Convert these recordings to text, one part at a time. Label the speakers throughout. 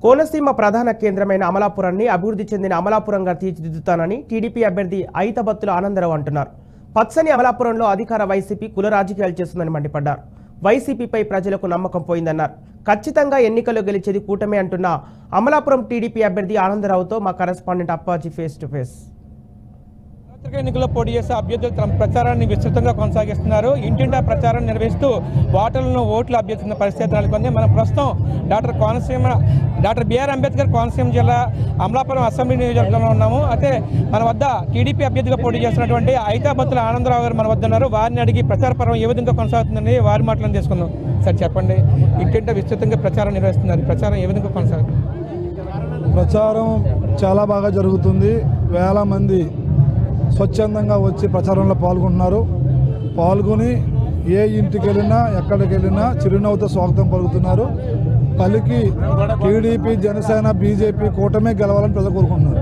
Speaker 1: కోనసీమ ప్రధాన కేంద్రమైన అమలాపురాన్ని అభివృద్ధి చెందిన అమలాపురంగా తీర్చిదిద్దుతానని టీడీపీ అభ్యర్థి ఐతబత్తుల ఆనందరావు అంటున్నారు. పచ్చని అమలాపురంలో అధికార వైసీపీ కుల రాజకీయాలు చేస్తుందని మండిపడ్డారు. వైసీపీపై ప్రజలకు నమ్మకం పోయిందన్నారు. ఖచ్చితంగా ఎన్నికల్లో గెలిచేది కూటమి అంటున్న అమలాపురం టీడీపీ అభ్యర్థి ఆనందరావుతో మా correspondent Appaji face to face.
Speaker 2: ఎన్నికల్లో పోటీ చేసే అభ్యర్థులు తమ ప్రచారాన్ని విస్తృతంగా కొనసాగిస్తున్నారు. ఇంటింటా ప్రచారం నిర్వహిస్తూ ఓట్లు అభ్యర్థిస్తున్న పరిస్థితి నెలకొంది. మనం ప్రస్తుతం డాక్టర్ బిఆర్ అంబేద్కర్ కోనసీమ జిల్లా అమలాపురం అసెంబ్లీ నియోజకవర్గంలో ఉన్నాము. అయితే మన వద్ద టీడీపీ అభ్యర్థిగా పోటీ చేస్తున్నటువంటి ఐతబత్తుల ఆనందరావు గారు మన వద్ద ఉన్నారు. వారిని అడిగి ప్రచార పర్వం ఏ విధంగా కొనసాగుతుందని వారి మాటలను తీసుకుందాం. సార్ చెప్పండి, ఇంటింటా విస్తృతంగా ప్రచారం నిర్వహిస్తున్నారు, ప్రచారం ఏ విధంగా కొనసాగుతుంది?
Speaker 3: ప్రచారం చాలా బాగా జరుగుతుంది. వేల మంది స్వచ్ఛందంగా వచ్చి ప్రచారంలో పాల్గొని ఏ ఇంటికి వెళ్ళినా ఎక్కడికి వెళ్ళినా చిరునవ్వుతో స్వాగతం పలుకుతున్నారు. పలికి టీడీపీ, జనసేన, బీజేపీ కూటమి గెలవాలని ప్రజలు కోరుకుంటున్నారు.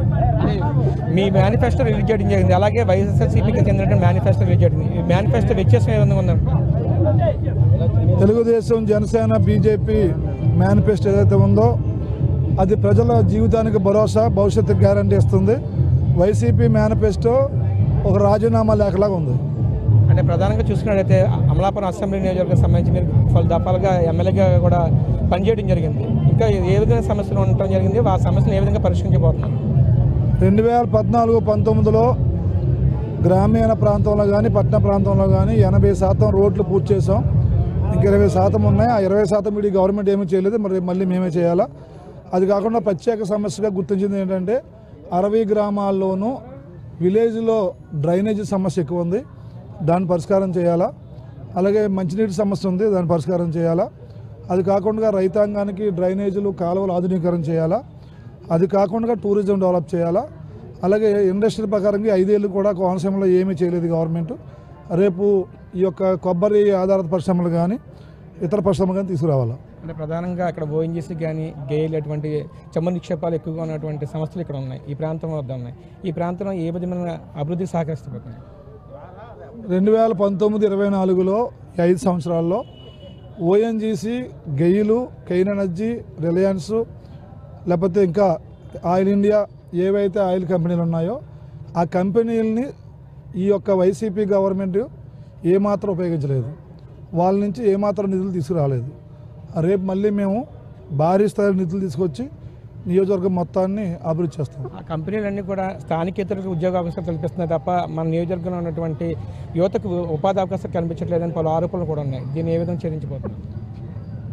Speaker 2: మీ మేనిఫెస్టో రిలీజ్ చేయడం జరిగింది, అలాగే వైఎస్ఆర్సీపీకి చెందిన మేనిఫెస్టో రిలీజ్ చేయడం. ఈ మేనిఫెస్టో వ్యత్యాసం ఏ విధంగా ఉందండి?
Speaker 3: తెలుగుదేశం, జనసేన, బీజేపీ మేనిఫెస్టో ఏదైతే ఉందో అది ప్రజల జీవితానికి భరోసా, భవిష్యత్తు గ్యారంటీ ఇస్తుంది. వైసీపీ మేనిఫెస్టో ఒక రాజీనామా లేఖలాగా ఉంది.
Speaker 2: అంటే ప్రధానంగా చూసుకున్నట్లయితే అమలాపురం అసెంబ్లీ నియోజకవర్గం సంబంధించి మీరు పలు దఫాలుగా ఎమ్మెల్యేగా కూడా పనిచేయడం జరిగింది. ఇంకా ఏ విధంగా సమస్యలు ఉండటం జరిగింది, ఆ సమస్యలు ఏ విధంగా పరిష్కరించబోతున్నారు?
Speaker 3: 2014-19లో గ్రామీణ ప్రాంతంలో కానీ పట్టణ ప్రాంతంలో కానీ 80% రోడ్లు పూర్తి చేసాం. ఇంక 20% ఉన్నాయి. ఆ 20% ఈ గవర్నమెంట్ ఏమీ చేయలేదు, మళ్ళీ మేమే చేయాలా. అది కాకుండా ప్రత్యేక సమస్యగా గుర్తించింది ఏంటంటే 60 గ్రామాల్లోనూ విలేజ్లో డ్రైనేజీ సమస్య ఎక్కువ ఉంది, దాన్ని పరిష్కారం చేయాలా. అలాగే మంచినీటి సమస్య ఉంది, దాన్ని పరిష్కారం చేయాలా. అది కాకుండా రైతాంగానికి డ్రైనేజీలు, కాలువలు ఆధునీకరణ చేయాలా. అది కాకుండా టూరిజం డెవలప్ చేయాలా. అలాగే ఇండస్ట్రీ ప్రకారంగా 5 ఏళ్ళు కూడా కోనసీమలో ఏమీ చేయలేదు గవర్నమెంట్. రేపు ఈ యొక్క కొబ్బరి ఆధారిత పరిశ్రమలు కానీ ఇతర పరిశ్రమలు కానీ తీసుకురావాలా.
Speaker 2: అంటే ప్రధానంగా ఇక్కడ ఓఎన్జీసీ కానీ గేలు అటువంటి చమురు నిక్షేపాలు ఎక్కువగా ఉన్నటువంటి సంస్థలు ఇక్కడ ఉన్నాయి, ఈ ప్రాంతం వద్ద ఉన్నాయి. ఈ ప్రాంతంలో ఏ విధమైన అభివృద్ధి సహకరిస్తున్నాయి?
Speaker 3: 2019-24లో 5 సంవత్సరాల్లో ONGC, GAIL, Cain energy, Reliance, లేకపోతే ఇంకా ఆయిల్ ఇండియా ఏవైతే ఆయిల్ కంపెనీలు ఉన్నాయో ఆ కంపెనీలని ఈ యొక్క వైసీపీ గవర్నమెంట్ ఏమాత్రం ఉపయోగించలేదు. వాళ్ళ నుంచి ఏమాత్రం నిధులు తీసుకురాలేదు. రేపు మళ్ళీ మేము భారీ స్థాయి నిధులు తీసుకొచ్చి నియోజకవర్గం మొత్తాన్ని అభివృద్ధి చేస్తాం.
Speaker 2: ఆ కంపెనీలన్నీ కూడా స్థానికేతరులకు ఉద్యోగ అవకాశాలు కల్పిస్తున్నాయి తప్ప మన నియోజకవర్గంలో ఉన్నటువంటి యువతకు ఉపాధి అవకాశాలు కనిపించట్లేదని పలు ఆరోపణలు కూడా ఉన్నాయి. దీన్ని ఏ విధంగా ఛేదించబోతున్నారు?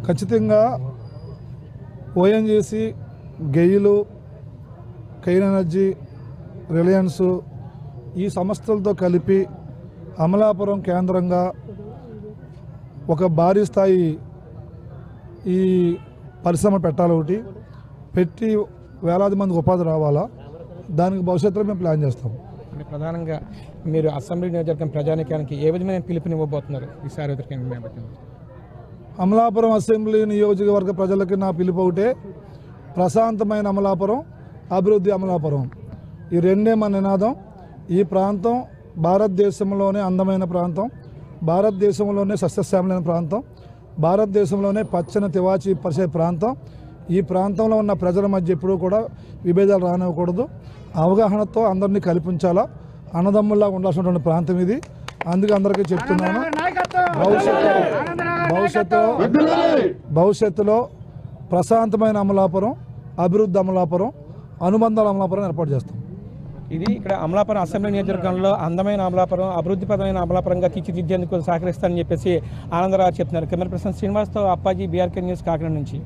Speaker 3: ఖచ్చితంగా ONGC, GAIL, Cain energy, Reliance ఈ సంస్థలతో కలిపి అమలాపురం కేంద్రంగా ఒక భారీ స్థాయి ఈ పరిశ్రమ పెట్టాలి. ఒకటి పెట్టి వేలాది మందికి ఉపాధి రావాలా. దానికి భవిష్యత్తులో మేము ప్లాన్ చేస్తాం.
Speaker 2: అంటే ప్రధానంగా మీరు అసెంబ్లీ నియోజకవర్గం ప్రజానికానికి ఏ విధమైన పిలుపునివ్వబోతున్నారు ఈసారి?
Speaker 3: అమలాపురం అసెంబ్లీ నియోజకవర్గ ప్రజలకి నా పిలుపు ఒకటే, ప్రశాంతమైన అమలాపురం, అభివృద్ధి అమలాపురం. ఈ రెండే మన నినాదం. ఈ ప్రాంతం భారతదేశంలోనే అందమైన ప్రాంతం, భారతదేశంలోనే సస్యశ్యామలైన ప్రాంతం, భారతదేశంలోనే పచ్చని తివాచి పరిసే ప్రాంతం. ఈ ప్రాంతంలో ఉన్న ప్రజల మధ్య ఎప్పుడూ కూడా విభేదాలు రానివ్వకూడదు. అవగాహనతో అందరినీ కల్పించాలా. అన్నదమ్ముల్లా ఉండాల్సినటువంటి ప్రాంతం ఇది. అందుకే అందరికీ చెప్తున్నాను, భవిష్యత్తులో ప్రశాంతమైన అమలాపురం, అభివృద్ధి అమలాపురం, అనుబంధాల అమలాపురం ఏర్పాటు చేస్తాం.
Speaker 2: ఇది ఇక్కడ అమలాపురం అసెంబ్లీ నియోజకవర్గంలో అందమైన అమలాపురం, అభివృద్ధిపరమైన అమలాపురంగా తీర్చిదిద్దేందుకు సహకరిస్తానని చెప్పేసి ఆనందరావు చెప్తున్నారు. కెమెరా పర్సన్ శ్రీనివాస్తో అప్పాజీ, బీఆర్కే న్యూస్, కాకినాడ నుంచి.